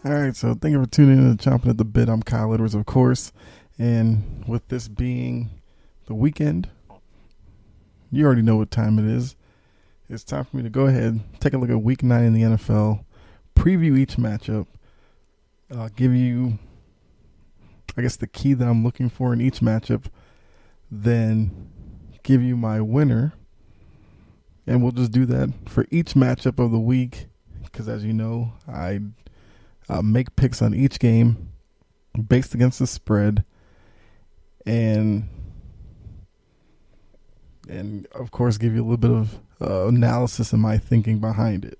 All right, so thank you for tuning in to Chomping at the Bit. I'm Kyle Edwards, of course. And with this being the weekend, you already know what time it is. It's time for me to go ahead, take a look at Week 9 in the NFL, preview each matchup, give you, I guess, the key that I'm looking for in each matchup, then give you my winner. And we'll just do that for each matchup of the week because, as you know, I make picks on each game based against the spread, and of course give you a little bit of analysis and my thinking behind it.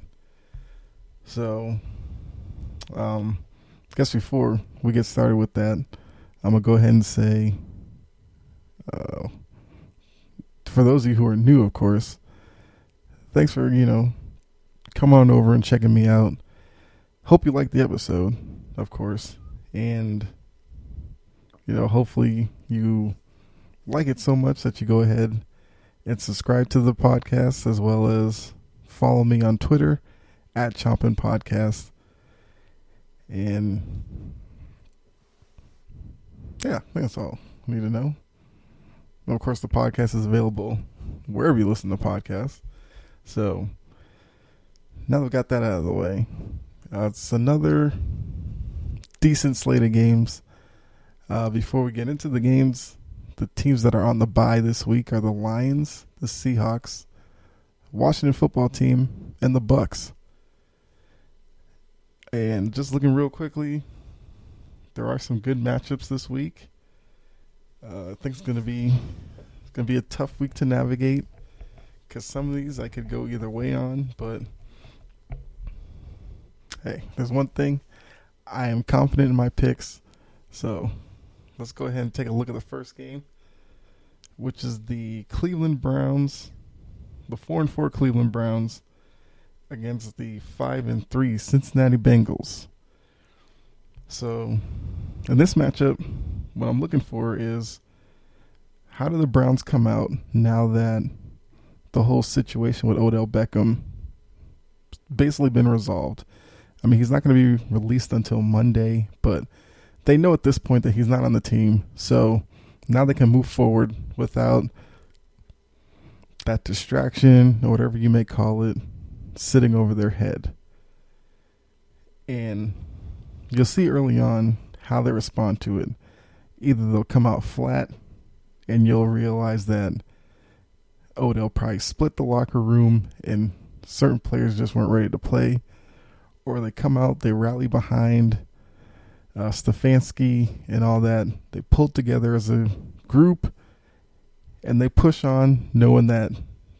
So, I guess before we get started with that, I'm gonna go ahead and say, for those of you who are new, of course, thanks for coming on over and checking me out. Hope you liked the episode, of course, and hopefully you like it so much that you go ahead and subscribe to the podcast, as well as follow me on Twitter at Chompin' Podcast. And yeah, I think that's all you need to know. And of course, the podcast is available wherever you listen to podcasts. So now that we've got that out of the way, it's another decent slate of games. Before we get into the games, the teams that are on the bye this week are the Lions, the Seahawks, Washington football team, and the Bucks. And just looking real quickly, there are some good matchups this week. I think it's gonna be a tough week to navigate because some of these I could go either way on, but hey, there's one thing. I am confident in my picks. So let's go ahead and take a look at the first game, which is the Cleveland Browns, the 4-4 Cleveland Browns against the 5-3 Cincinnati Bengals. So in this matchup, what I'm looking for is how do the Browns come out now that the whole situation with Odell Beckham basically been resolved. I mean, he's not going to be released until Monday, but they know at this point that he's not on the team. So now they can move forward without that distraction, or whatever you may call it, sitting over their head. And you'll see early on how they respond to it. Either they'll come out flat and you'll realize that Odell probably split the locker room and certain players just weren't ready to play, or they come out, they rally behind Stefanski and all that. They pull together as a group and they push on, knowing that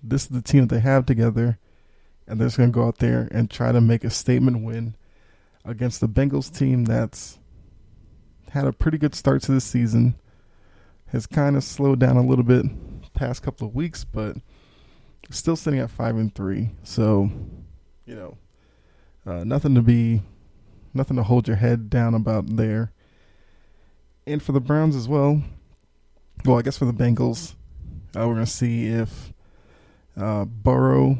this is the team that they have together, and they're just going to go out there and try to make a statement win against the Bengals team that's had a pretty good start to the season, has kind of slowed down a little bit past couple of weeks, but still sitting at 5-3. So, nothing to hold your head down about there. And for the Browns as well, I guess for the Bengals, we're going to see if Burrow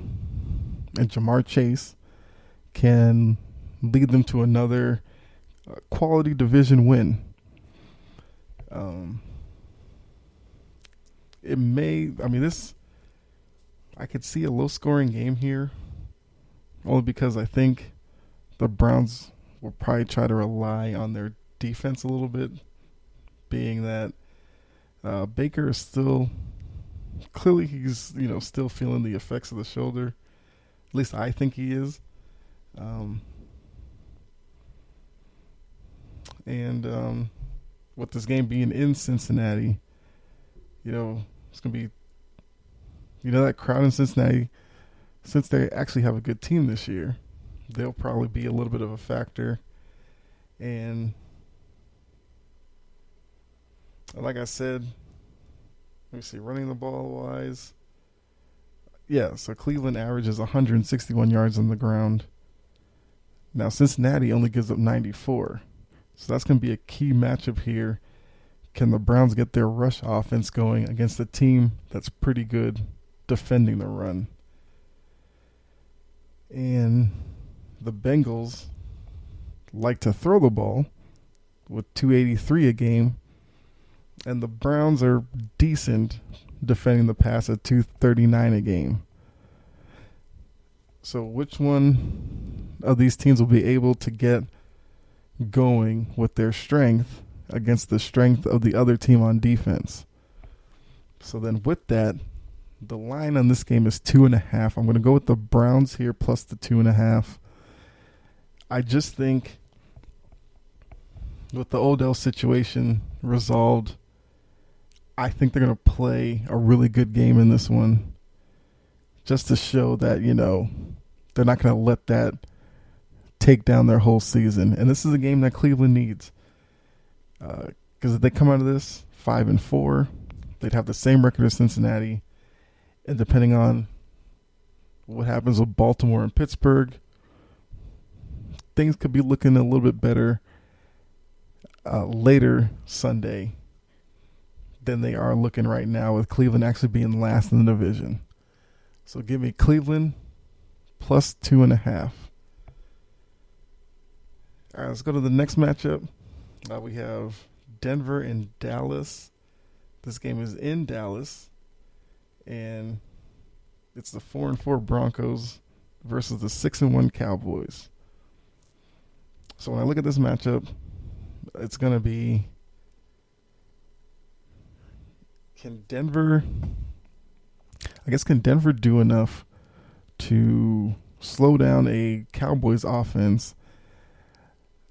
and Jamar Chase can lead them to another quality division win. I could see a low-scoring game here, only because I think the Browns will probably try to rely on their defense a little bit, being that Baker is still, clearly he's, still feeling the effects of the shoulder. At least I think he is. And with this game being in Cincinnati, it's going to be, that crowd in Cincinnati, since they actually have a good team this year, they'll probably be a little bit of a factor. And like I said, let me see, running the ball wise. Yeah, so Cleveland averages 161 yards on the ground. Now Cincinnati only gives up 94. So that's going to be a key matchup here. Can the Browns get their rush offense going against a team that's pretty good defending the run? And the Bengals, like to throw the ball with 283 a game, and the Browns are decent defending the pass at 239 a game. So which one of these teams will be able to get going with their strength against the strength of the other team on defense? So then with that, the line on this game is 2.5. I'm going to go with the Browns here plus the 2.5. I just think with the Odell situation resolved, I think they're going to play a really good game in this one just to show that, they're not going to let that take down their whole season. And this is a game that Cleveland needs. Because if they come out of this 5-4, they'd have the same record as Cincinnati. And depending on what happens with Baltimore and Pittsburgh, things could be looking a little bit better later Sunday than they are looking right now, with Cleveland actually being last in the division. So give me Cleveland plus 2.5. All right, let's go to the next matchup. We have Denver and Dallas. This game is in Dallas, and it's the 4-4 Broncos versus the 6-1 Cowboys. So when I look at this matchup, it's going to be, can Denver do enough to slow down a Cowboys offense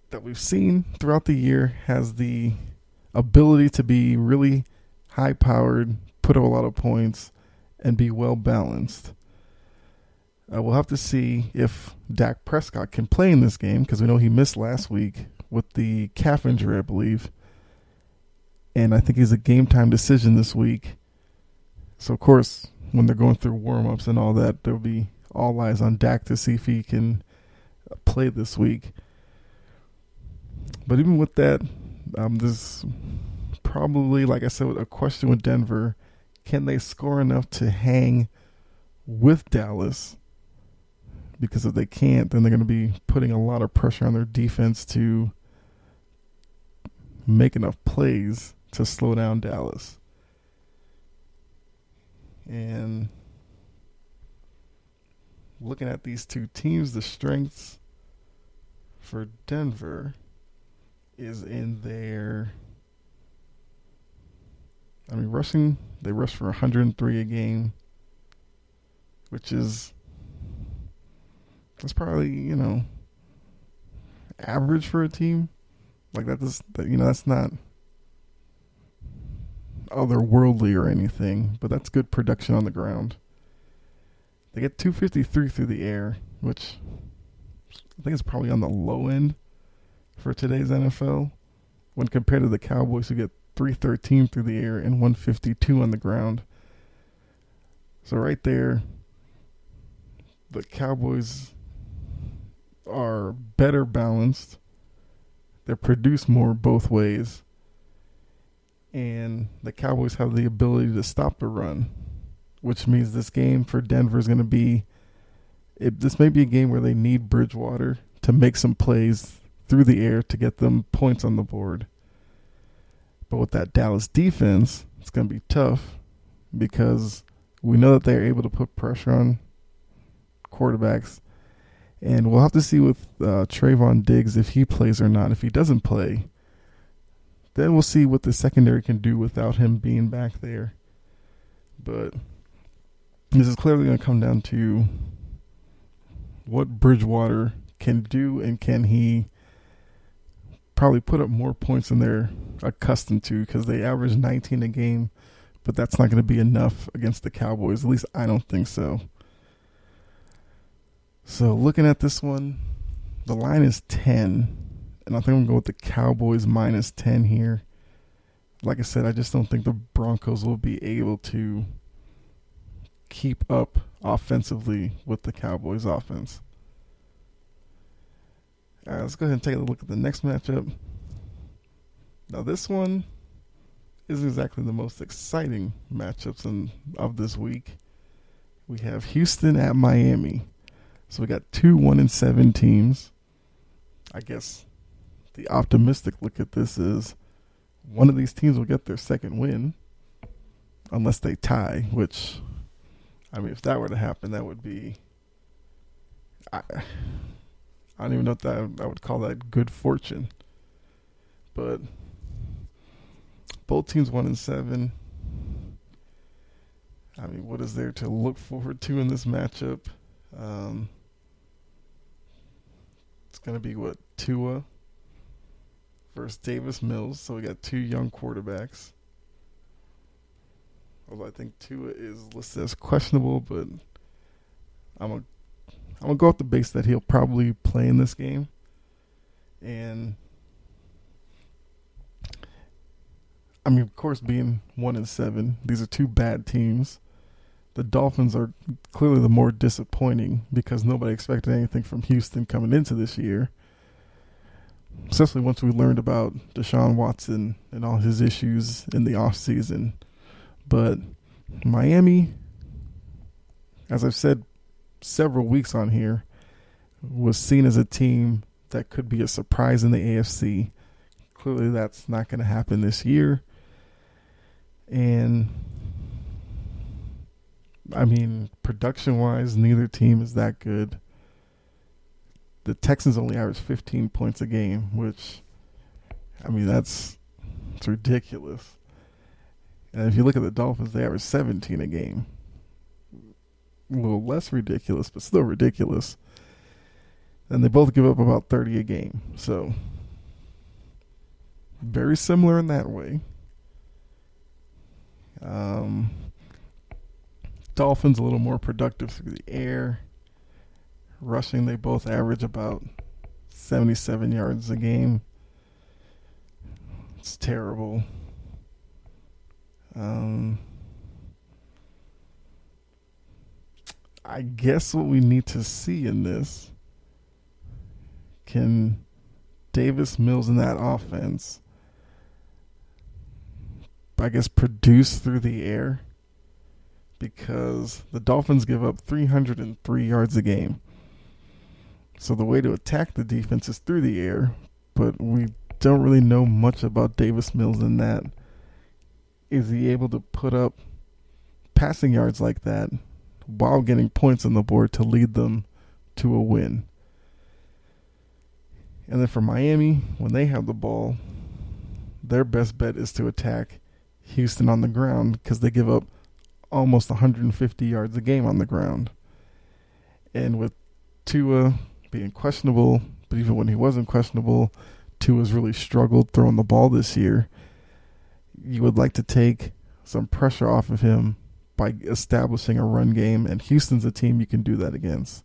that we've seen throughout the year has the ability to be really high-powered, put up a lot of points, and be well-balanced. We'll have to see if Dak Prescott can play in this game, because we know he missed last week with the calf injury, I believe. And I think he's a game-time decision this week. So, of course, when they're going through warm-ups and all that, there'll be all eyes on Dak to see if he can play this week. But even with that, there's probably, like I said, a question with Denver. Can they score enough to hang with Dallas? Because if they can't, then they're going to be putting a lot of pressure on their defense to make enough plays to slow down Dallas. And looking at these two teams, the strengths for Denver is in their, rushing. They rush for 103 a game, which is, that's probably, average for a team. Like that's not otherworldly or anything, but that's good production on the ground. They get 253 through the air, which I think is probably on the low end for today's NFL when compared to the Cowboys, who get 313 through the air and 152 on the ground. So right there, the Cowboys are better balanced. They produce more both ways. And the Cowboys have the ability to stop the run, which means this game for Denver is going to be, this may be a game where they need Bridgewater to make some plays through the air to get them points on the board. But with that Dallas defense, it's going to be tough because we know that they're able to put pressure on quarterbacks. And we'll have to see with Trayvon Diggs if he plays or not. If he doesn't play, then we'll see what the secondary can do without him being back there. But this is clearly going to come down to what Bridgewater can do, and can he probably put up more points than they're accustomed to, because they average 19 a game, but that's not going to be enough against the Cowboys. At least I don't think so. So looking at this one, the line is 10, and I think I'm going to go with the Cowboys minus 10 here. Like I said, I just don't think the Broncos will be able to keep up offensively with the Cowboys offense. All right, let's go ahead and take a look at the next matchup. Now this one isn't exactly the most exciting matchups of this week. We have Houston at Miami. So we got two 1-7 teams. I guess the optimistic look at this is one of these teams will get their second win unless they tie, which, I mean, if that were to happen, that would be, I don't even know if I would call that good fortune. But both teams 1-7. I mean, what is there to look forward to in this matchup? It's going to be Tua versus Davis Mills. So we got two young quarterbacks. Although I think Tua is listed as questionable, but I'm gonna go with the base that he'll probably play in this game. And I mean, of course, being 1-7, these are two bad teams. The Dolphins are clearly the more disappointing because nobody expected anything from Houston coming into this year. Especially once we learned about Deshaun Watson and all his issues in the offseason. But Miami, as I've said several weeks on here, was seen as a team that could be a surprise in the AFC. Clearly that's not going to happen this year. And I mean, production-wise, neither team is that good. The Texans only average 15 points a game, which, I mean, it's ridiculous. And if you look at the Dolphins, they average 17 a game. A little less ridiculous, but still ridiculous. And they both give up about 30 a game. So, very similar in that way. Dolphins a little more productive through the air. Rushing, they both average about 77 yards a game. It's terrible. I guess what we need to see in this, can Davis Mills in that offense, I guess, produce through the air? Because the Dolphins give up 303 yards a game. So the way to attack the defense is through the air, but we don't really know much about Davis Mills in that. Is he able to put up passing yards like that while getting points on the board to lead them to a win? And then for Miami, when they have the ball, their best bet is to attack Houston on the ground because they give up almost 150 yards a game on the ground. And with Tua being questionable, but even when he wasn't questionable, Tua's really struggled throwing the ball this year. You would like to take some pressure off of him by establishing a run game, and Houston's a team you can do that against.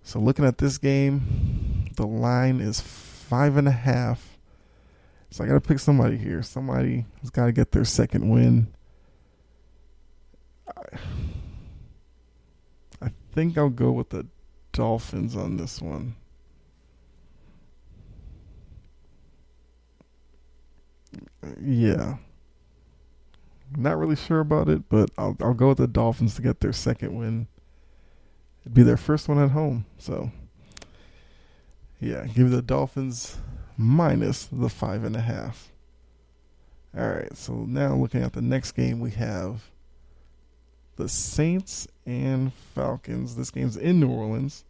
So looking at this game, the line is 5.5. So I got to pick somebody here. Somebody has got to get their second win. I think I'll go with the Dolphins on this one. Yeah. Not really sure about it, but I'll go with the Dolphins to get their second win. It'd be their first one at home. So, yeah, give the Dolphins minus the 5.5. All right, so now looking at the next game, we have the Saints and Falcons. This game's in New Orleans.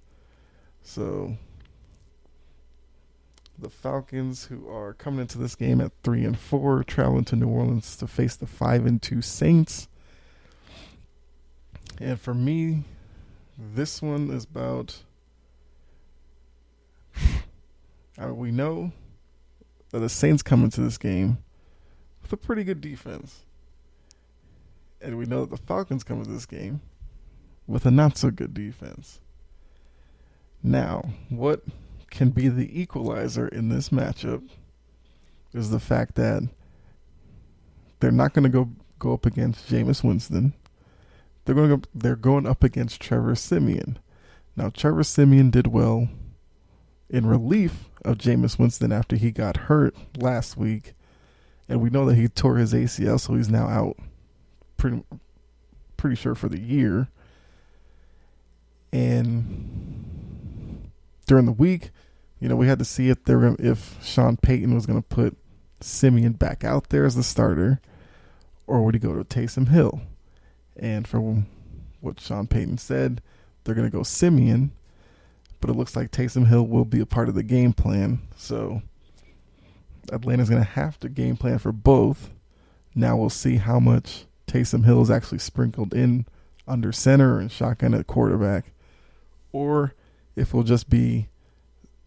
So the Falcons, who are coming into this game at 3-4, traveling to New Orleans to face the 5-2 Saints. And for me, this one is about, we know that the Saints come into this game with a pretty good defense. And we know that the Falcons come into this game with a not-so-good defense. Now, what can be the equalizer in this matchup is the fact that they're not going to go up against Jameis Winston. They're going up against Trevor Siemian. Now, Trevor Siemian did well in relief of Jameis Winston after he got hurt last week, and we know that he tore his ACL, so he's now out pretty sure for the year. And during the week, we had to see if Sean Payton was going to put Simeon back out there as the starter, or would he go to Taysom Hill? And for what Sean Payton said, they're going to go Simeon, but it looks like Taysom Hill will be a part of the game plan. So Atlanta's going to have to game plan for both. Now we'll see how much Taysom Hill is actually sprinkled in under center and shotgun at quarterback, or if it'll just be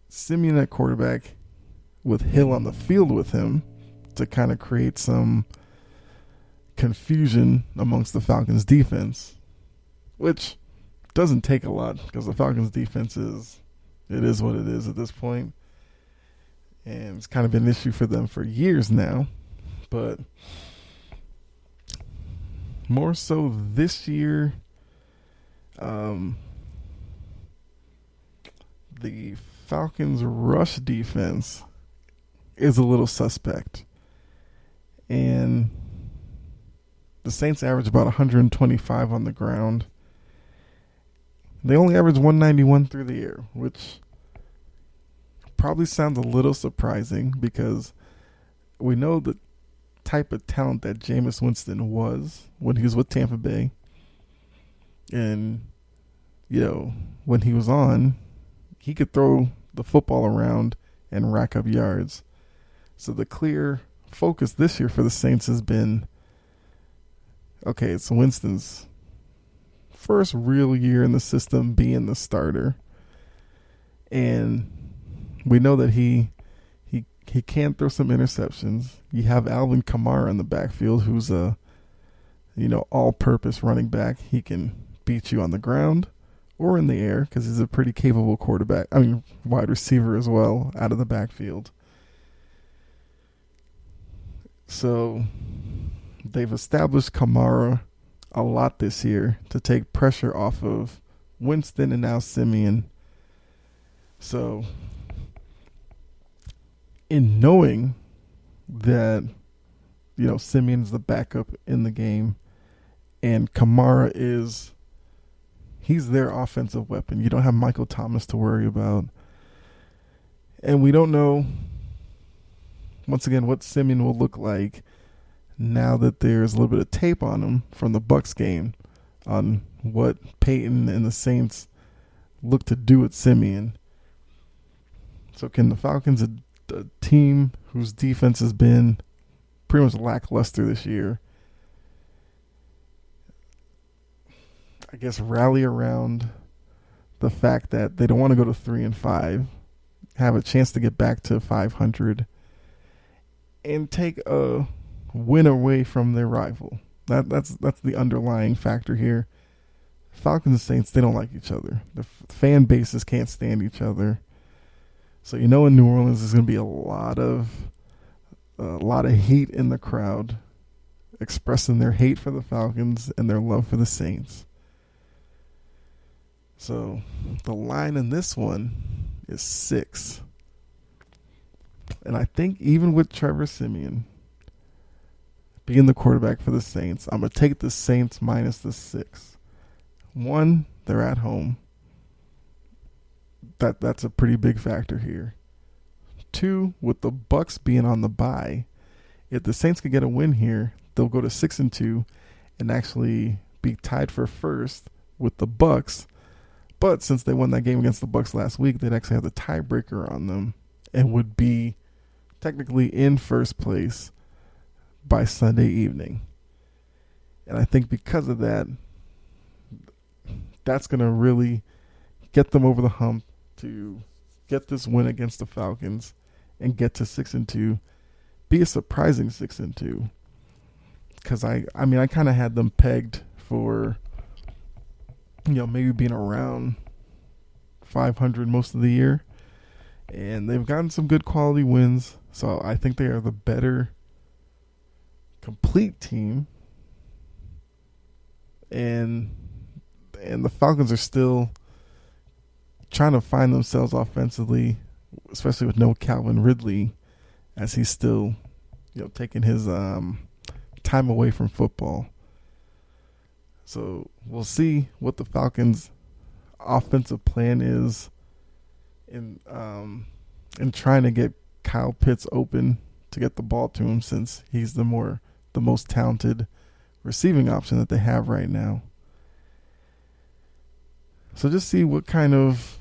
Simeon at quarterback with Hill on the field with him to kind of create some confusion amongst the Falcons defense, which doesn't take a lot because the Falcons defense is what it is at this point. And it's kind of been an issue for them for years now, but more so this year, the Falcons' rush defense is a little suspect. And the Saints average about 125 on the ground. They only average 191 through the air, which probably sounds a little surprising because we know the type of talent that Jameis Winston was when he was with Tampa Bay. And, when he was on, he could throw the football around and rack up yards. So the clear focus this year for the Saints has been, okay, it's Winston's first real year in the system being the starter. And we know that he can throw some interceptions. You have Alvin Kamara in the backfield, who's a all-purpose running back. He can beat you on the ground or in the air because he's a pretty capable wide receiver as well out of the backfield. So they've established Kamara a lot this year to take pressure off of Winston and now Simeon. So in knowing that, Simeon's the backup in the game and Kamara he's their offensive weapon. You don't have Michael Thomas to worry about. And we don't know, once again, what Simeon will look like now that there's a little bit of tape on him from the Bucs game on what Peyton and the Saints look to do with Simeon. So can the Falcons, a team whose defense has been pretty much lackluster this year, I guess rally around the fact that they don't want to go to 3-5, have a chance to get back to 500, and take a win away from their rival. That's the underlying factor here. Falcons and Saints, they don't like each other. The fan bases can't stand each other. So in New Orleans there's going to be a lot of heat in the crowd expressing their hate for the Falcons and their love for the Saints. So the line in this one is 6. And I think even with Trevor Siemian being the quarterback for the Saints, I'm going to take the Saints minus the 6. 1, they're at home. That's a pretty big factor here. 2, with the Bucs being on the bye, if the Saints could get a win here, they'll go to 6-2 and actually be tied for first with the Bucs. But since they won that game against the Bucs last week, they'd actually have the tiebreaker on them and would be technically in first place by Sunday evening. And I think because of that, that's going to really get them over the hump to get this win against the Falcons and get to 6-2, be a surprising 6-2. Because I kind of had them pegged for, maybe being around 500 most of the year. And they've gotten some good quality wins. So I think they are the better complete team. And the Falcons are still trying to find themselves offensively, especially with no Calvin Ridley, as he's still, taking his time away from football. So we'll see what the Falcons' offensive plan is in and trying to get Kyle Pitts open to get the ball to him, since he's the most talented receiving option that they have right now. So just see what kind of,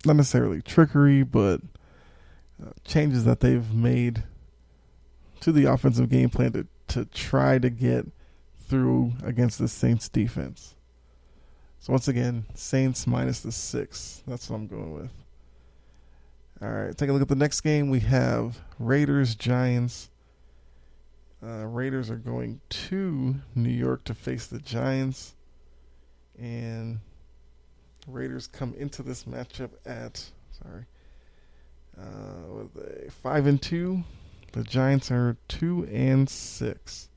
not necessarily trickery, but changes that they've made to the offensive game plan to try to get through against the Saints defense. So once again, Saints minus the 6. That's what I'm going with. All right, take a look at the next game. We have Raiders, Giants. Raiders are going to New York to face the Giants. And Raiders come into this matchup at, 5-2. The Giants are 2-6.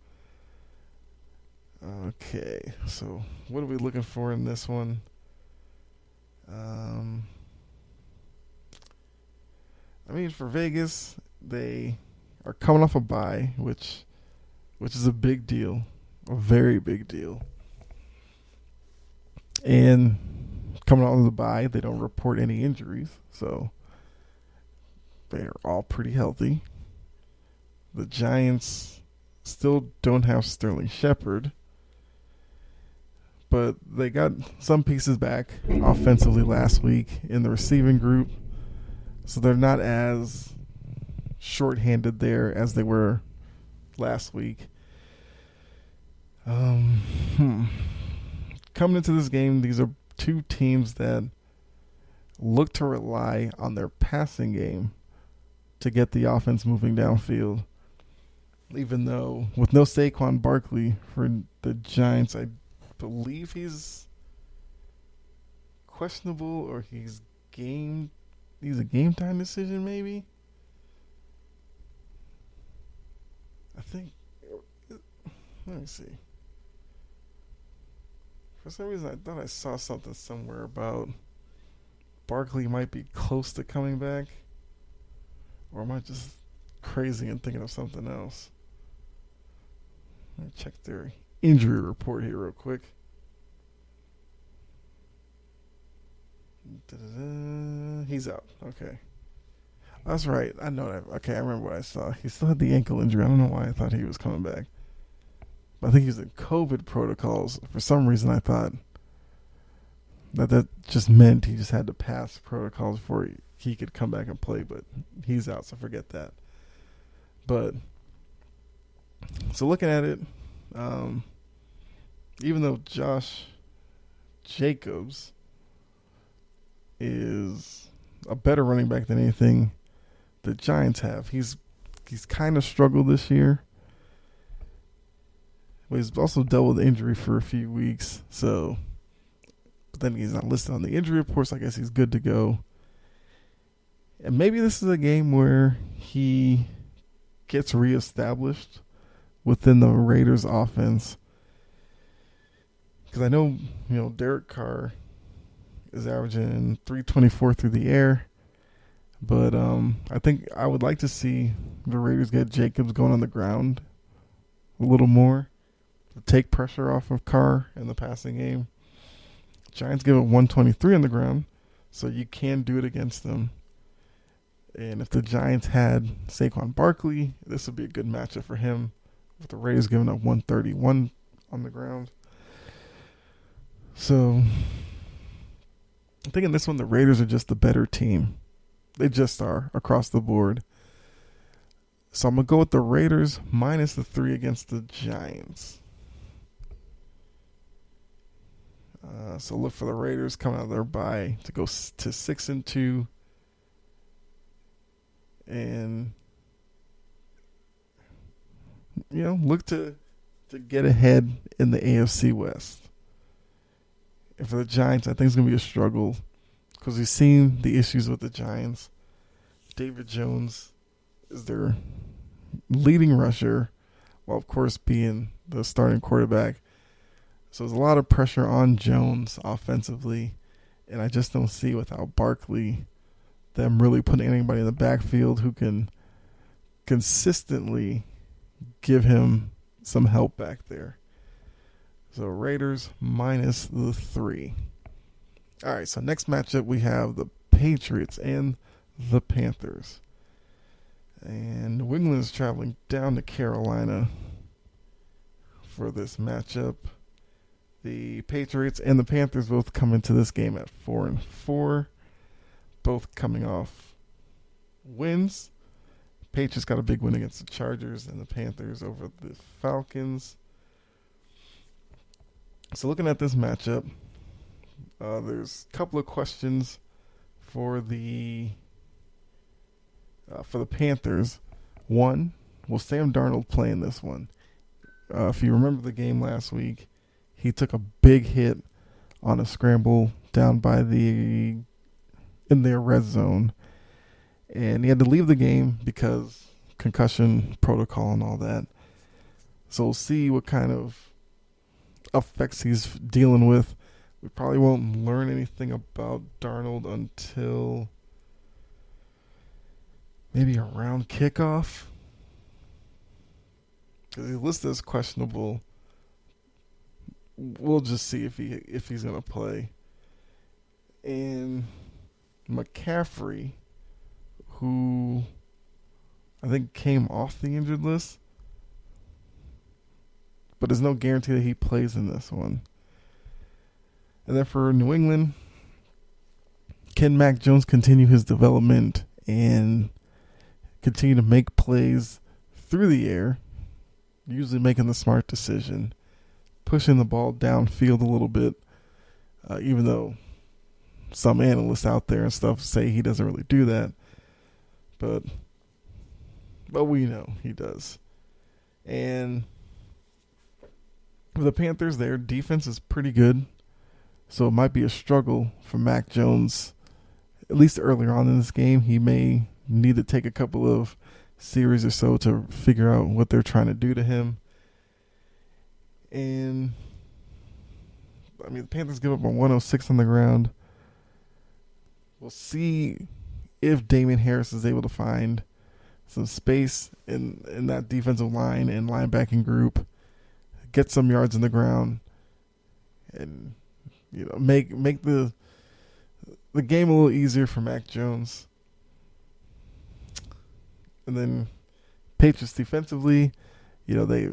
Okay, so what are we looking for in this one? For Vegas, they are coming off a bye, which is a big deal, a very big deal. And coming out of the bye, they don't report any injuries, so they're all pretty healthy. The Giants still don't have Sterling Shepard, but they got some pieces back offensively last week in the receiving group, so they're not as shorthanded there as they were last week. Coming into this game, these are two teams that look to rely on their passing game to get the offense moving downfield. Even though with no Saquon Barkley for the Giants, I believe he's questionable, or he's a game time decision maybe. I think, let me see. For some reason, I thought I saw something somewhere about Barkley might be close to coming back. Or am I just crazy and thinking of something else? Let me check their injury report here real quick. He's out. Okay. That's right. I know that. Okay, I remember what I saw. He still had the ankle injury. I don't know why I thought he was coming back. But I think he was in COVID protocols. For some reason, I thought that just meant he just had to pass protocols before he could come back and play. But he's out, so forget that. But, so looking at it, even though Josh Jacobs is a better running back than anything the Giants have, he's kind of struggled this year. But he's also dealt with injury for a few weeks, but then he's not listed on the injury report, so I guess he's good to go. And maybe this is a game where he gets reestablished within the Raiders offense. Because I know, Derek Carr is averaging 324 through the air. But I think I would like to see the Raiders get Jacobs going on the ground a little more to take pressure off of Carr in the passing game. Giants give it 123 on the ground, so you can do it against them. And if the Giants had Saquon Barkley, this would be a good matchup for him, with the Raiders giving up 131 on the ground. So I think in this one, the Raiders are just the better team. They just are across the board. So I'm going to go with the Raiders minus the 3 against the Giants. So look for the Raiders coming out of their bye to go to 6-2. And, look to get ahead in the AFC West. And for the Giants, I think it's going to be a struggle because we've seen the issues with the Giants. David Jones is their leading rusher, while, of course, being the starting quarterback. So there's a lot of pressure on Jones offensively, and I just don't see without Barkley them really putting anybody in the backfield who can consistently give him some help back there. So Raiders minus the 3. All right, so next matchup we have the Patriots and the Panthers. And New England is traveling down to Carolina for this matchup. The Patriots and the Panthers both come into this game at 4-4, both coming off wins. Patriots got a big win against the Chargers, and the Panthers over the Falcons. So looking at this matchup, there's a couple of questions for the Panthers. One, will Sam Darnold play in this one? If you remember the game last week, he took a big hit on a scramble down by in their red zone, and he had to leave the game because concussion protocol and all that. So we'll see what kind of effects he's dealing with. We probably won't learn anything about Darnold until maybe around kickoff, because he's listed as questionable. We'll just see if he's going to play. And McCaffrey, who I think came off the injured list, but there's no guarantee that he plays in this one. And then for New England, can Mac Jones continue his development and continue to make plays through the air, usually making the smart decision, pushing the ball downfield a little bit, even though some analysts out there and stuff say he doesn't really do that. But we know he does. And for the Panthers, their defense is pretty good, so it might be a struggle for Mac Jones, at least earlier on in this game. He may need to take a couple of series or so to figure out what they're trying to do to him. And I mean, the Panthers give up a 106 on the ground. We'll see if Damian Harris is able to find some space in that defensive line and linebacking group, get some yards in the ground, and make the game a little easier for Mac Jones. And then Patriots defensively, they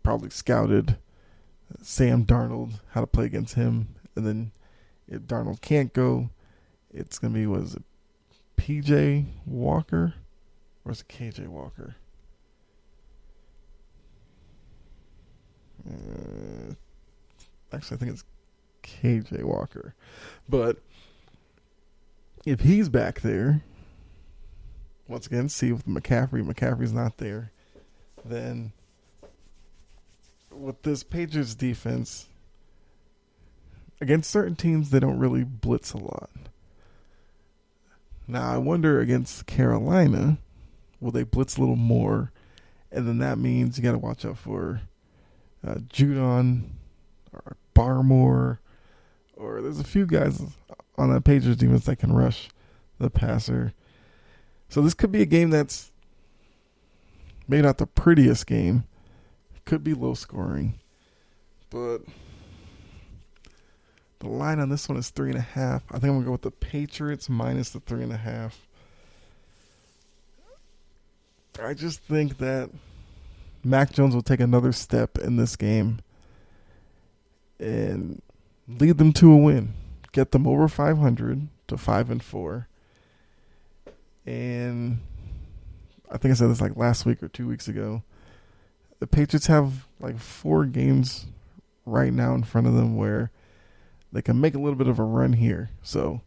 probably scouted Sam Darnold, how to play against him. And then if Darnold can't go, it's going to be, was it PJ Walker? Or is it KJ Walker? Actually, I think it's KJ Walker. But if he's back there, once again, see with McCaffrey's not there, then with this Patriots defense, against certain teams, they don't really blitz a lot. Now, I wonder against Carolina, will they blitz a little more? And then that means you got to watch out for Judon or Barmore, or there's a few guys on that Patriots defense that can rush the passer. So this could be a game that's maybe not the prettiest game. It could be low scoring. But the line on this one is 3.5. I think I'm going to go with the Patriots minus the 3.5. I just think that Mac Jones will take another step in this game and lead them to a win. Get them over 500 to 5-4. And I think I said this like last week or 2 weeks ago. The Patriots have like 4 games right now in front of them where they can make a little bit of a run here. So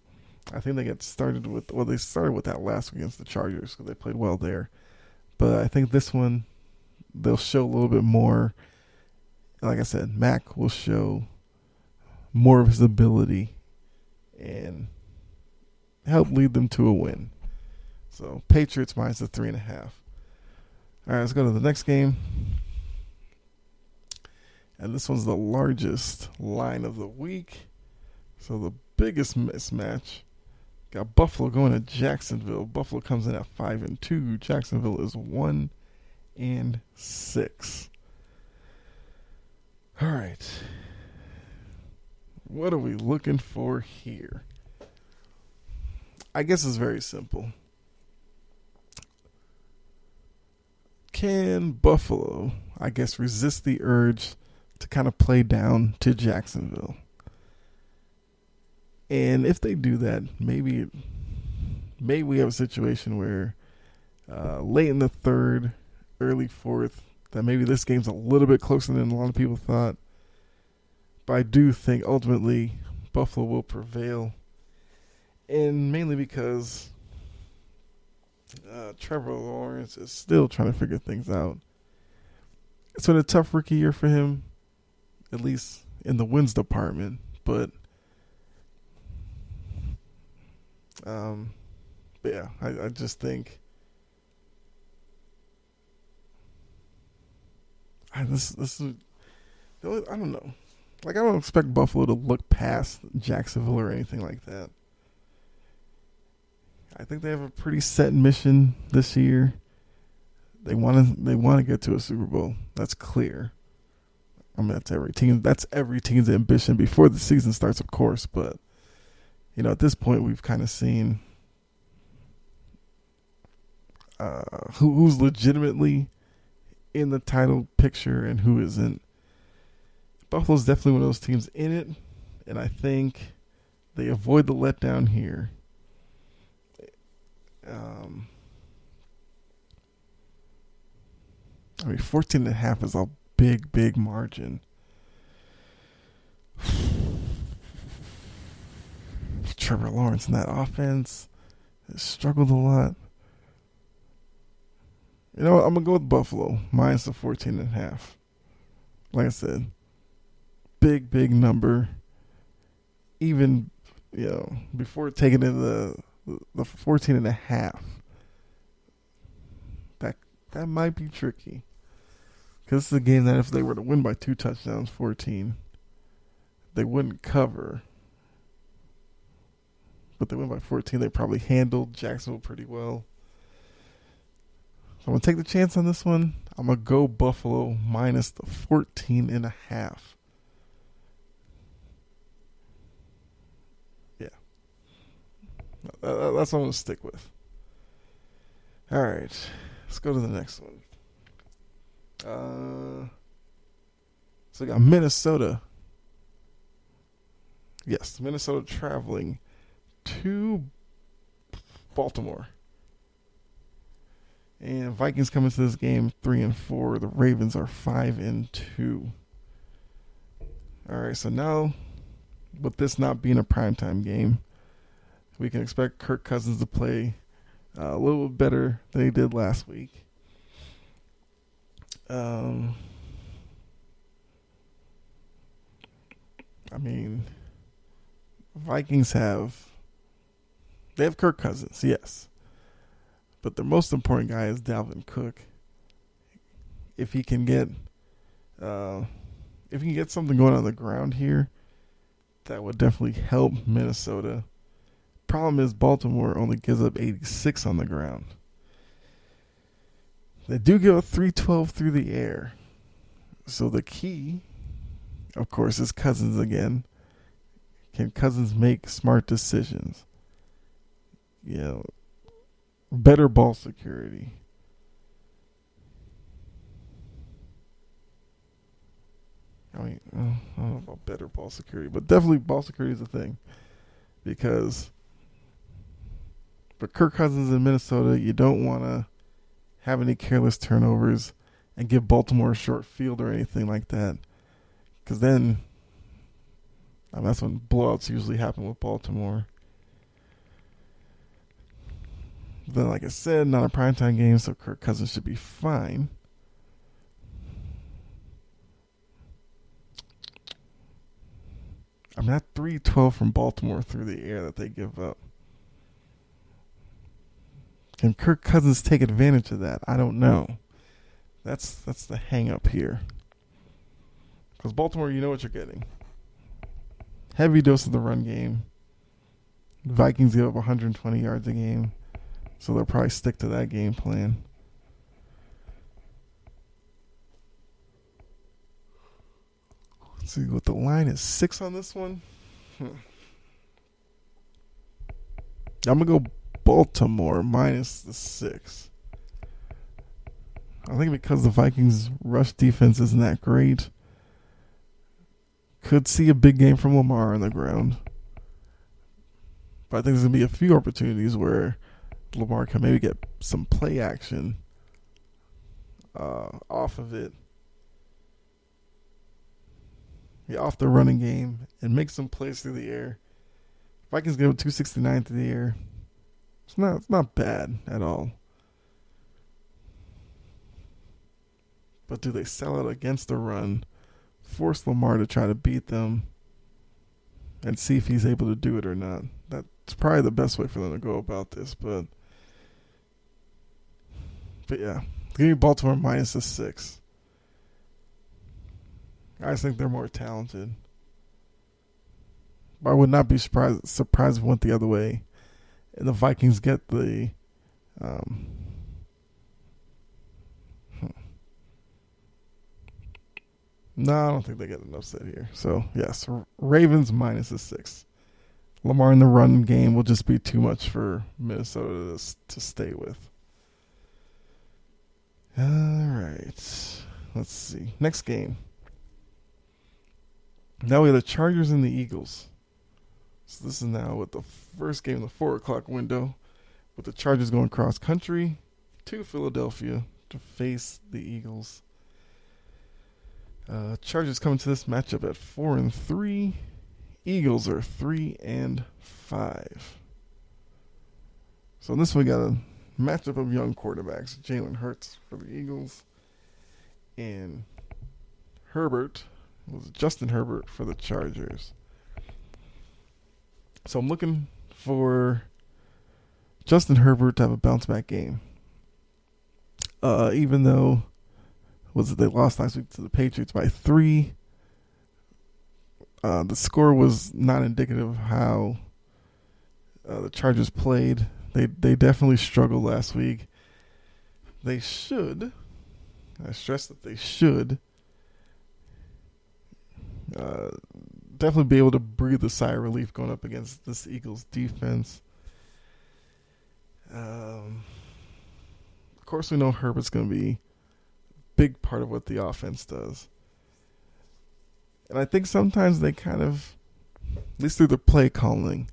I think they get started with, they started with that last week against the Chargers because they played well there. But I think this one, they'll show a little bit more. Like I said, Mac will show more of his ability and help lead them to a win. So Patriots minus the 3.5. All right, let's go to the next game. And this one's the largest line of the week. So the biggest mismatch. Got Buffalo going to Jacksonville. Buffalo comes in at 5-2. Jacksonville is 1-6. All right. What are we looking for here? I guess it's very simple. Can Buffalo, I guess, resist the urge to kind of play down to Jacksonville? And if they do that, maybe we have a situation where late in the third, early fourth, that maybe this game's a little bit closer than a lot of people thought. But I do think ultimately Buffalo will prevail. And mainly because Trevor Lawrence is still trying to figure things out. It's been a tough rookie year for him, at least in the wins department. But yeah, I just think this is, I don't know. Like, I don't expect Buffalo to look past Jacksonville or anything like that. I think they have a pretty set mission this year. They want to get to a Super Bowl. That's clear. I mean, that's every team. That's every team's ambition before the season starts, of course. But at this point, we've kind of seen who's legitimately in the title picture and who isn't. Buffalo's definitely one of those teams in it, and I think they avoid the letdown here. I mean, 14.5 is a big margin. Trevor Lawrence in that offense has struggled a lot. I'm going to go with Buffalo, minus the 14.5. Like I said, big number. Even, before taking in the 14.5, that might be tricky. Because this is a game that if they were to win by 2 touchdowns, 14, they wouldn't cover. But they win by 14, they probably handled Jacksonville pretty well. So I'm going to take the chance on this one. I'm going to go Buffalo minus the 14.5. Yeah. That's what I'm going to stick with. All right. Let's go to the next one. So we got Minnesota. Yes, Minnesota traveling to Baltimore. And Vikings come into this game 3-4. The Ravens are 5-2. All right, so now with this not being a primetime game, we can expect Kirk Cousins to play a little bit better than he did last week. I mean, Vikings have Kirk Cousins, yes. But the most important guy is Dalvin Cook. If he can get something going on the ground here, that would definitely help Minnesota. Problem is Baltimore only gives up 86 on the ground. They do give up 312 through the air. So the key, of course, is Cousins again. Can Cousins make smart decisions? Better ball security. I mean, I don't know about better ball security, but definitely ball security is a thing. Because for Kirk Cousins in Minnesota, you don't want to have any careless turnovers and give Baltimore a short field or anything like that. Because then, that's when blowouts usually happen with Baltimore. Then, like I said, not a primetime game, so Kirk Cousins should be fine. I'm not 312 from Baltimore through the air that they give up. Can Kirk Cousins take advantage of that? I don't know. That's the hang up here. Because Baltimore, you know what you're getting. Heavy dose of the run game. The Vikings give up 120 yards a game. So they'll probably stick to that game plan. Let's see what the line is. 6 on this one. I'm going to go Baltimore minus the 6. I think because the Vikings' rush defense isn't that great, could see a big game from Lamar on the ground. But I think there's going to be a few opportunities where Lamar can maybe get some play action off of it. Yeah, off the running game and make some plays through the air. Vikings give 269 through the air. It's not bad at all. But do they sell out against the run? Force Lamar to try to beat them and see if he's able to do it or not. That's probably the best way for them to go about this. But yeah, give me Baltimore minus the 6. I just think they're more talented. But I would not be surprised if it went the other way and the Vikings get the No, I don't think they get an upset here. So, yes, Ravens minus the 6. Lamar in the run game will just be too much for Minnesota to stay with. All right. Let's see. Next game. Now we have the Chargers and the Eagles. So this is now with the first game in the 4 o'clock window, with the Chargers going cross country to Philadelphia to face the Eagles. Chargers coming to this matchup at 4-3. Eagles are 3-5. So in this one we got a matchup of young quarterbacks. Jalen Hurts for the Eagles and Justin Herbert for the Chargers. So I'm looking for Justin Herbert to have a bounce back game. Even though they lost last week to the Patriots by 3. The score was not indicative of how the Chargers played. They definitely struggled last week. They should, I stress that they should, definitely be able to breathe a sigh of relief going up against this Eagles defense. Of course, we know Herbert's going to be a big part of what the offense does. And I think sometimes they kind of, at least through the play calling,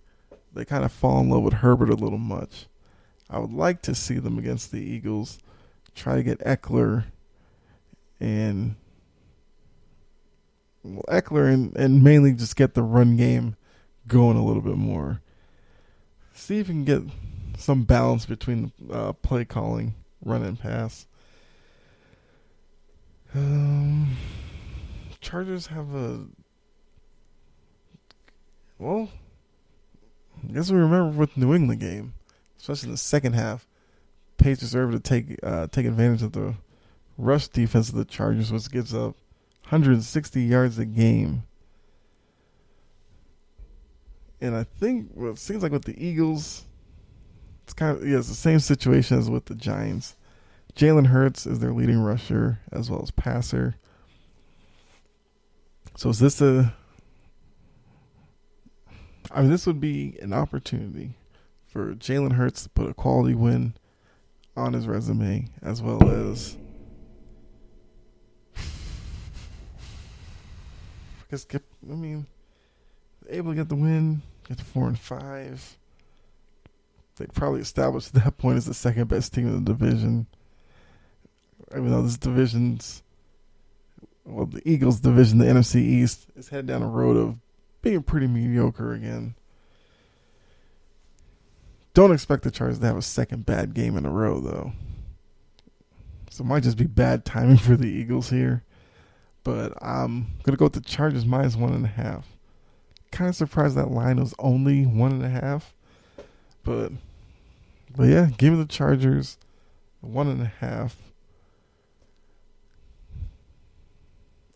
they kind of fall in love with Herbert a little much. I would like to see them against the Eagles try to get Eckler and mainly just get the run game going a little bit more. See if you can get some balance between play calling, run and pass. Chargers have I guess we remember with the New England game, especially in the second half, Patriots are able to take advantage of the rush defense of the Chargers, which gives up 160 yards a game. And I think it seems like with the Eagles, it's it's the same situation as with the Giants. Jalen Hurts is their leading rusher as well as passer. So is this this would be an opportunity for Jalen Hurts to put a quality win on his resume, as well as able to get the win, get to 4-5. They'd probably establish at that point as the second best team in the division. Even though this division's, the Eagles division, the NFC East, is heading down a road of being pretty mediocre again. Don't expect the Chargers to have a second bad game in a row, though. So it might just be bad timing for the Eagles here. But I'm going to go with the Chargers minus 1.5. Kind of surprised that line was only 1.5. But yeah, give me the Chargers 1.5.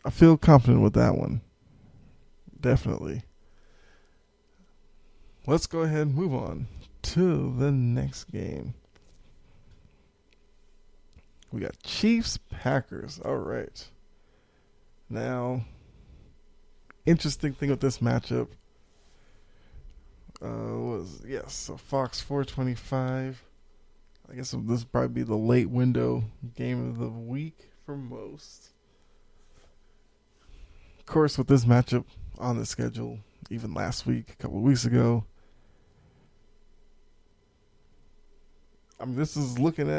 I feel confident with that one. Definitely. Let's go ahead and move on to the next game. We got Chiefs-Packers. All right. Now, interesting thing with this matchup. So Fox 425. I guess this will probably be the late window game of the week for most. Of course, with this matchup on the schedule, even last week, a couple of weeks ago, I mean, this is looked at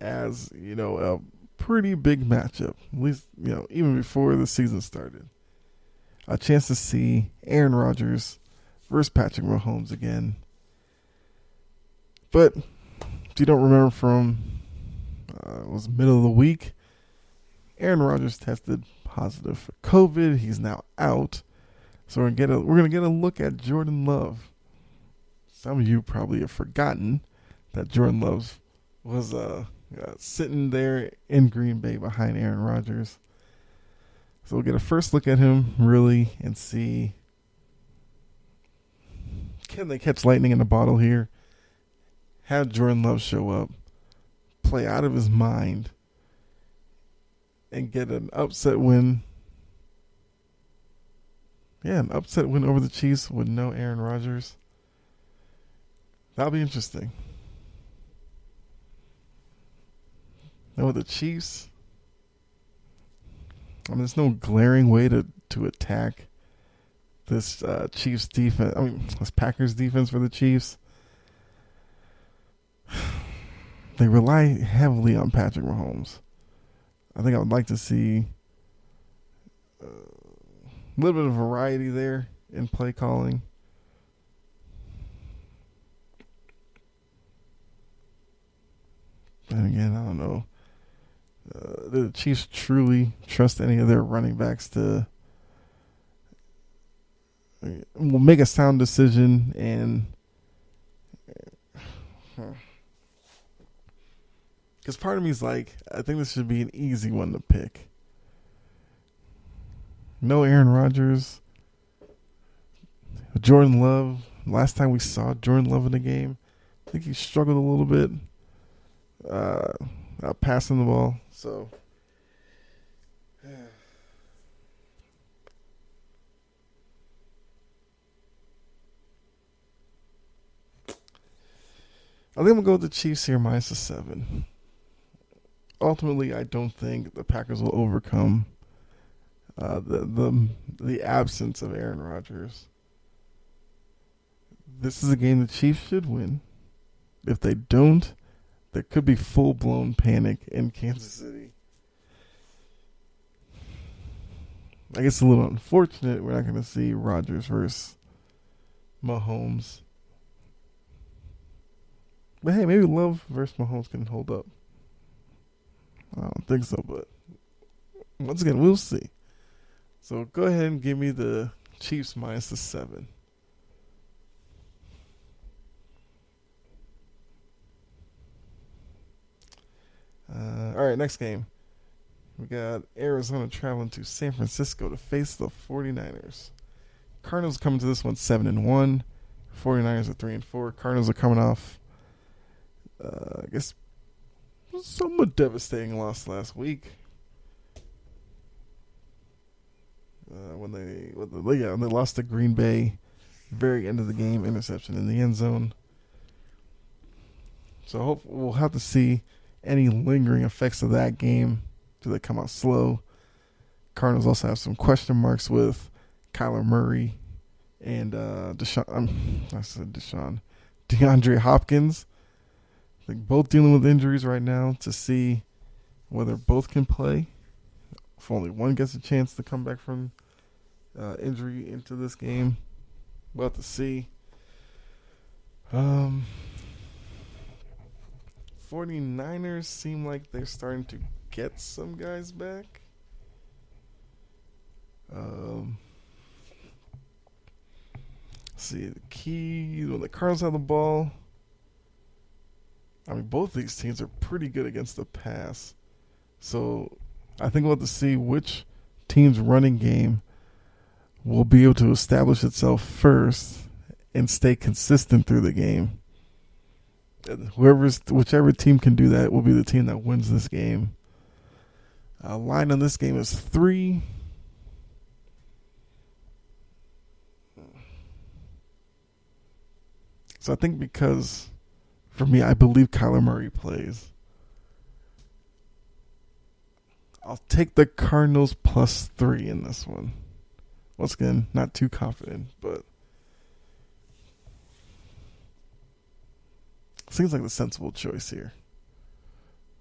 as, a pretty big matchup. At least, even before the season started. A chance to see Aaron Rodgers versus Patrick Mahomes again. But if you don't remember from it was middle of the week, Aaron Rodgers tested positive for COVID. He's now out. So we're gonna get a look at Jordan Love. Some of you probably have forgotten that Jordan Love was sitting there in Green Bay behind Aaron Rodgers. So we'll get a first look at him, really, and see, can they catch lightning in a bottle here? Have Jordan Love show up, play out of his mind, and get an upset win. Yeah, an upset win over the Chiefs with no Aaron Rodgers. That'll be interesting. Now with the Chiefs, I mean, there's no glaring way to attack this Chiefs defense. I mean, this Packers defense for the Chiefs. They rely heavily on Patrick Mahomes. I think I would like to see a little bit of variety there in play calling. And again, I don't know. The Chiefs truly trust any of their running backs to will make a sound decision and because part of me is like, I think this should be an easy one to pick. No Aaron Rodgers. Jordan Love. Last time we saw Jordan Love in the game, I think he struggled a little bit passing the ball. So I think I'm going to go with the Chiefs here minus the 7. Ultimately, I don't think the Packers will overcome the absence of Aaron Rodgers. This is a game the Chiefs should win. If they don't, there could be full-blown panic in Kansas City. I guess it's a little unfortunate we're not going to see Rodgers versus Mahomes. But hey, maybe Love versus Mahomes can hold up. I don't think so, but once again, we'll see. So go ahead and give me the Chiefs minus the 7. All right, next game. We got Arizona traveling to San Francisco to face the 49ers. Cardinals coming to this one 7-1. 49ers are 3-4. Cardinals are coming off, I guess, somewhat devastating loss last week. When they lost to Green Bay, very end of the game, interception in the end zone. So we'll have to see any lingering effects of that game. Do they come out slow? Cardinals also have some question marks with Kyler Murray and DeAndre Hopkins. I think both dealing with injuries right now to see whether both can play. If only one gets a chance to come back from injury into this game, we'll have to see. 49ers seem like they're starting to get some guys back. See, the key when the Cardinals have the ball. I mean, both these teams are pretty good against the pass. So I think we'll have to see which team's running game will be able to establish itself first and stay consistent through the game. Whichever team can do that will be the team that wins this game. Line on this game is 3. So I think because, for me, I believe Kyler Murray plays. I'll take the Cardinals +3 in this one. Once again, not too confident, but seems like the sensible choice here.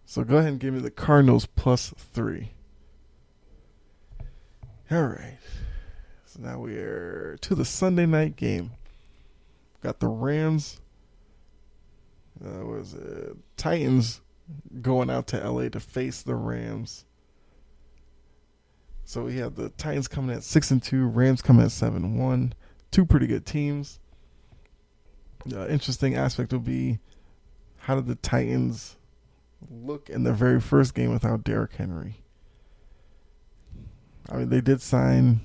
So go ahead and give me the Cardinals +3. All right. So now we are to the Sunday night game. Got the Rams. Titans going out to LA to face the Rams. So we have the Titans coming at 6-2, Rams coming at 7-1. Two pretty good teams. Interesting aspect will be, how did the Titans look in their very first game without Derrick Henry? I mean, they did sign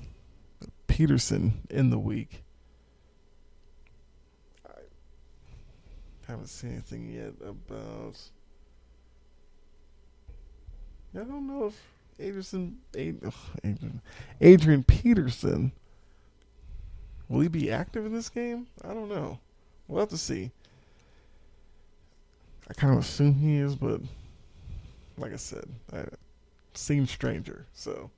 Peterson in the week. I haven't seen anything yet about... I don't know if Adrian Peterson, will he be active in this game? I don't know. We'll have to see. I kind of assume he is, but like I said, I've seen stranger, so.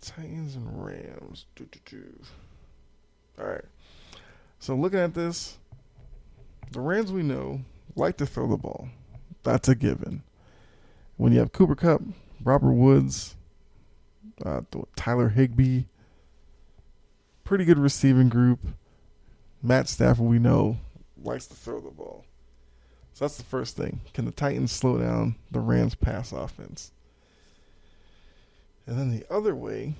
Titans and Rams. All right. So looking at this, the Rams, we know, like to throw the ball. That's a given. When you have Cooper Kupp, Robert Woods, Tyler Higbee, pretty good receiving group. Matt Stafford, we know, likes to throw the ball. So that's the first thing. Can the Titans slow down the Rams' pass offense? And then the other way,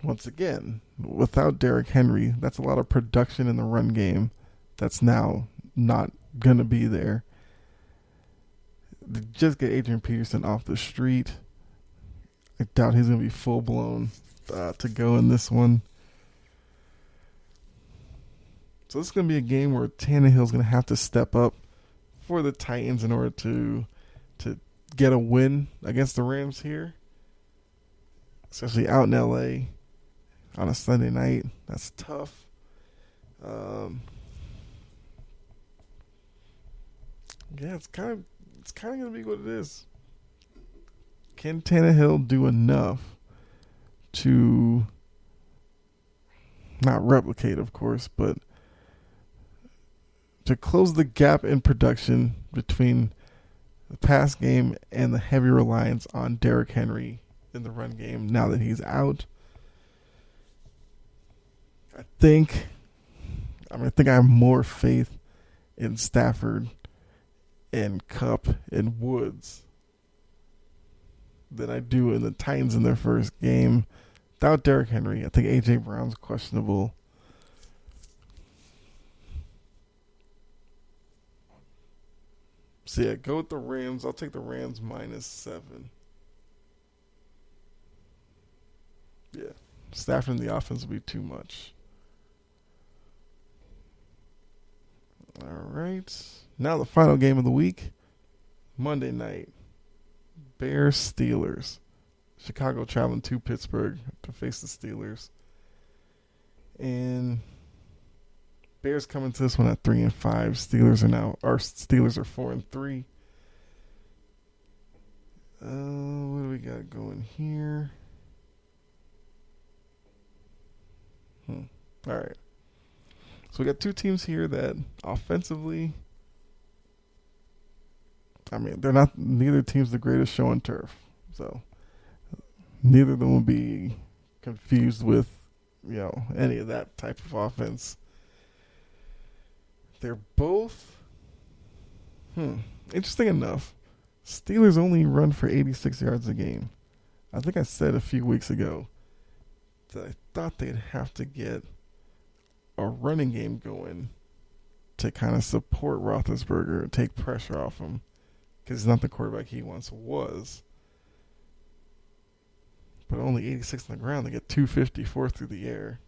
once again, without Derrick Henry, that's a lot of production in the run game that's now not going to be there. Just get Adrian Peterson off the street. I doubt he's going to be full-blown to go in this one. So this is going to be a game where Tannehill's going to have to step up for the Titans in order to get a win against the Rams here, especially out in LA on a Sunday night. That's tough. It's kind of going to be what it is. Can Tannehill do enough to not replicate, of course, but to close the gap in production between the pass game and the heavy reliance on Derrick Henry in the run game now that he's out? I think I have more faith in Stafford and Kupp and Woods than I do in the Titans in their first game. Without Derrick Henry, I think A.J. Brown's questionable. So, yeah, go with the Rams. I'll take the Rams -7. Yeah, Stafford in the offense will be too much. All right. Now the final game of the week, Monday night, Bears-Steelers. Chicago traveling to Pittsburgh to face the Steelers. And Bears coming to this one at 3-5. Steelers are 4-3. What do we got going here? All right. So we got two teams here that offensively, I mean, neither team's the greatest show on turf. So neither of them will be confused with, any of that type of offense. They're both, interesting enough, Steelers only run for 86 yards a game. I think I said a few weeks ago that I thought they'd have to get a running game going to kind of support Roethlisberger and take pressure off him, because he's not the quarterback he once was. But only 86 on the ground. They get 254 through the air.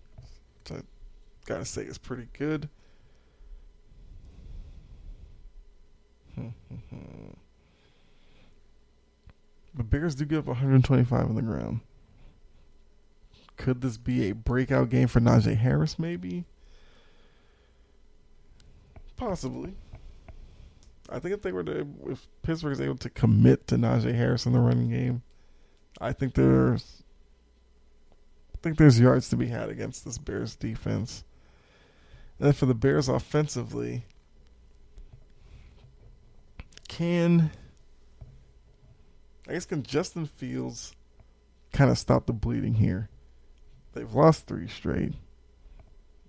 So I gotta say it's pretty good. The Bears do give up 125 on the ground. Could this be a breakout game for Najee Harris, maybe? Possibly. I think if Pittsburgh is able to commit to Najee Harris in the running game, I think there's yards to be had against this Bears defense. And then for the Bears offensively, can Justin Fields kind of stop the bleeding here? They've lost 3 straight.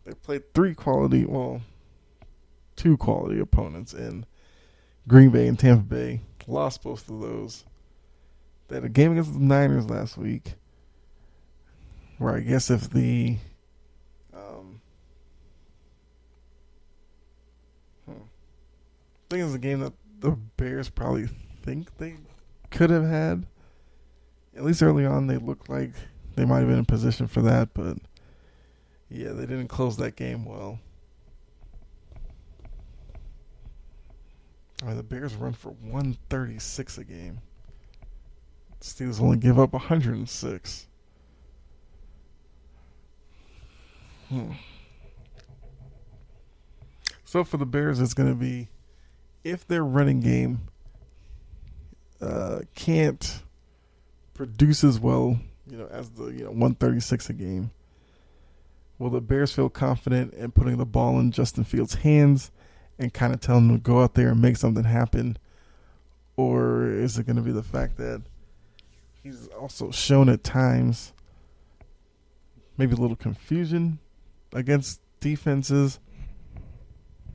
They played 2 quality opponents in Green Bay and Tampa Bay. Lost both of those. They had a game against the Niners last week, where I guess if the I think it's a game that the Bears probably think they could have had. At least early on, they looked like they might have been in position for that, but yeah, they didn't close that game well. The Bears run for 136 a game. Steelers only give up 106. So for the Bears, it's going to be, if their running game can't produce as well, as the 136 a game, will the Bears feel confident in putting the ball in Justin Fields' hands and kind of tell him to go out there and make something happen? Or is it going to be the fact that he's also shown at times maybe a little confusion against defenses,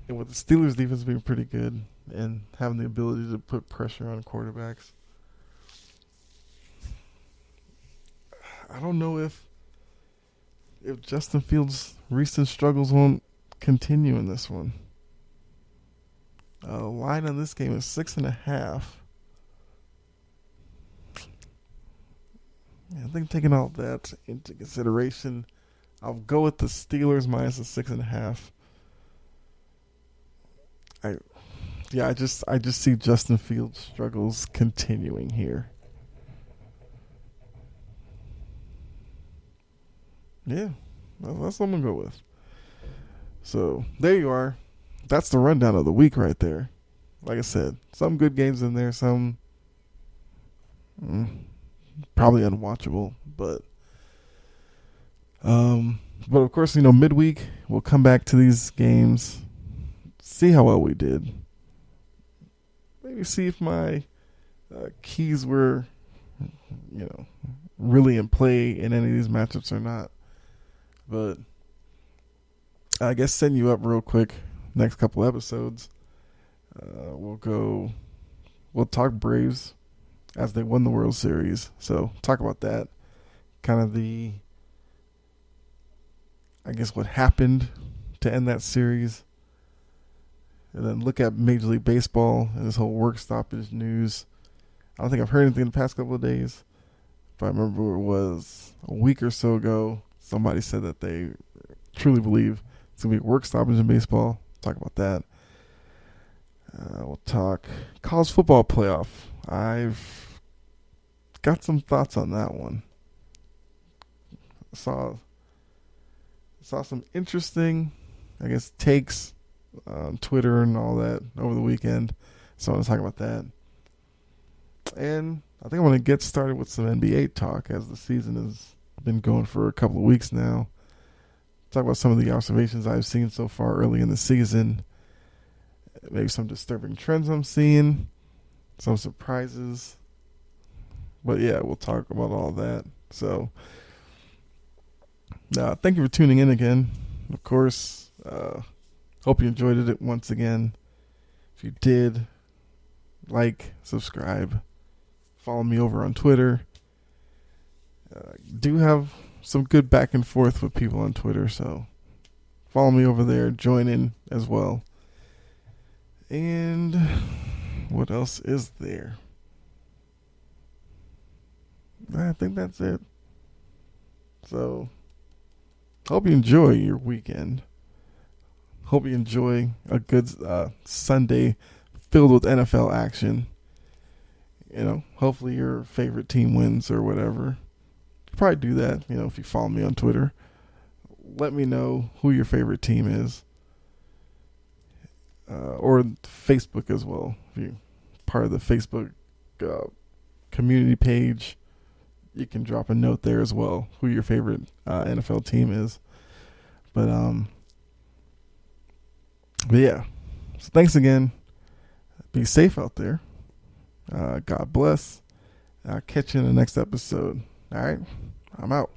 and with the Steelers' defense being pretty good and having the ability to put pressure on quarterbacks? I don't know if Justin Fields' recent struggles won't continue in this one. Line on this game is 6.5. I think taking all that into consideration, I'll go with the Steelers minus the 6.5. I just see Justin Fields' struggles continuing here. Yeah, that's what I'm going to go with. So, there you are. That's the rundown of the week right there. Like I said, some good games in there, some probably unwatchable. But of course, midweek, we'll come back to these games, see how well we did. Maybe see if my keys were, really in play in any of these matchups or not. But I guess setting you up real quick, next couple episodes, we'll talk Braves as they won the World Series. So talk about that, kind of what happened to end that series, and then look at Major League Baseball and this whole work stoppage news. I don't think I've heard anything in the past couple of days, but I remember it was a week or so ago, somebody said that they truly believe it's going to be a work stoppage in baseball. Talk about that. We'll talk college football playoff. I've got some thoughts on that one. Saw some interesting, takes on Twitter and all that over the weekend. So I want to talk about that. And I think I want to get started with some NBA talk, as the season has been going for a couple of weeks now. Talk about some of the observations I've seen so far early in the season. Maybe some disturbing trends I'm seeing. Some surprises. But yeah, we'll talk about all that. So, thank you for tuning in again. Of course, hope you enjoyed it once again. If you did, like, subscribe, follow me over on Twitter. Do have some good back and forth with people on Twitter, so follow me over there, join in as well. And what else is there? I think that's it. So, hope you enjoy your weekend. Hope you enjoy a good Sunday filled with NFL action. hopefully your favorite team wins or whatever. Probably do that, if you follow me on Twitter. Let me know who your favorite team is. Or Facebook as well. If you're part of the Facebook community page, you can drop a note there as well, who your favorite NFL team is. But yeah. So thanks again. Be safe out there. God bless. I'll catch you in the next episode. All right? I'm out.